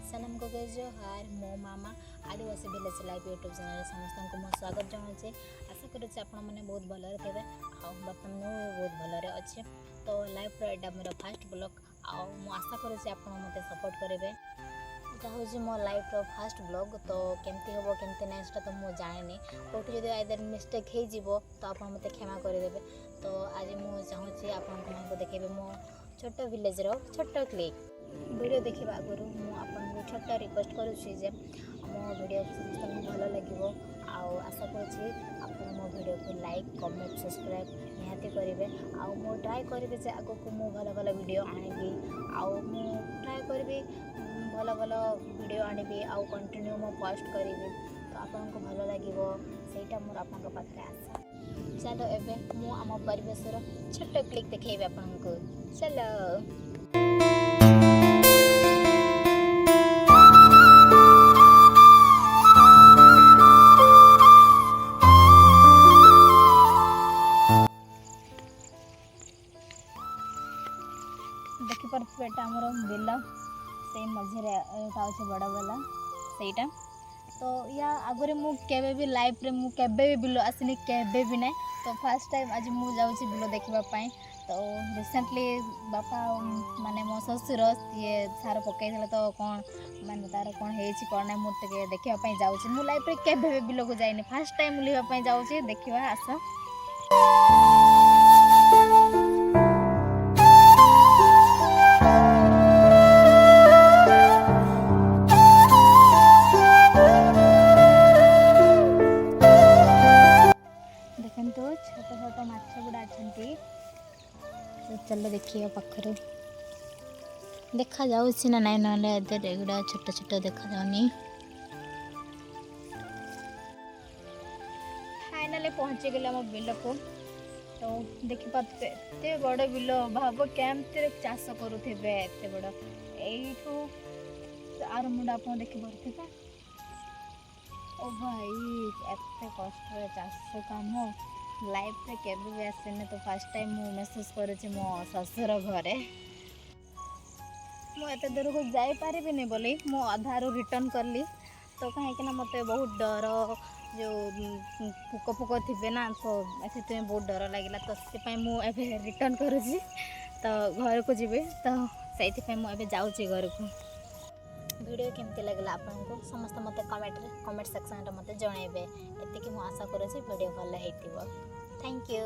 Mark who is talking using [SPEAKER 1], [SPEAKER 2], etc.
[SPEAKER 1] सनम को जोहार मो मामा आदिवासी विलेज लाइफ यूट्यूब चैनल समस्त को स्वागत जनाऊे। आशा करुच्चे आपण मैंने बहुत भलि थे बर्तमान बहुत भलि अच्छे। तो लाइफ एटा मोर फास्ट ब्लॉग आशा करुच्चे आप मत सपोर्ट करेंगे। यहाँ हूँ मो लाइफ फास्ट ब्लॉग। तो केमती हम केमती ना सेटा तो मुझे जाने कौटी जब आइदर मिस्टेक हो तो आप मत क्षमा करदे। तो आज मुझे चाहूँगी आपको देखेबे मो छोट विलेज छोट क्लिप वीडियो देखा आगुरी मुझे छोट रिक्वेस्ट करुच्ची जे मो वीडियो समस्त भल लगे। आशा करुच्ची आप मो वीडियो को लाइक कमेंट सब्सक्राइब निहाती करेंगे। मो ट्राए करी जे आग को मुझे भल भल वीडियो आनी ट्राए करी भल भल वीडियो आनी आउ कंटिन्यू मो पोस्ट करी। तो आपको भल लगे सहीटा मोर आप पाखे आशा। चलो एवं मु आम परिवेशर छोट क्लिक देखेबी आपको। चलो देखिपे एटा आमर बिल से मझे अच्छे बड़ बेला सहीटा। तो या आगुरी मुझे भी लाइफ रे मुझे भी बिल आसनी केबे भी ना। तो फर्स्ट टाइम आज मुझे जाऊँगी बिल देखापी। तो रिसेंटली बापा माने मो ससुर ये सार पकई तो कौन माने तार कौन कौन ना मुझे देखापी जाऊँगी। मु लाइफ रे केबे भी बिल को जाइनि फर्स्ट टाइम बुलापी जाऊँगी देखा आस। देखो छोट छोट माछ गुड़ा अच्छी। चलो देखिए पाखर देखा जाऊँ ना नाई ना एगुड़ा छोट छोट देखा जाऊनी। फाइनाली पहुँची गले आम बिल को। तो देखिपे एत बड़ बिल भाव केमती चाष करुवे एत बड़ यू आरंभ आप देखिपे। ओ भाई एत कष्ट चाष काम लाइफ रे केबे भी आसेने। तो फर्स्ट टाइम मु महसूस करुच्ची मो ससुर घरे मुझे दूर को जाई पारिबिनी बोली मु अधारू रिटर्न करली। तो कहीं मत बहुत डर जो पुक फुक थे ना तो से बहुत डर लगे। तो से मुझे रिटर्न करुच्ची तो घर को जी। तो से मुझे जाऊँगी घर को। वीडियो केमती लगला आपको समस्त मत कमेंट सेक्शन मत जनइबे। एतिकी मु आशा करुच्ची वीडियो भल होइतिबो। Thank you.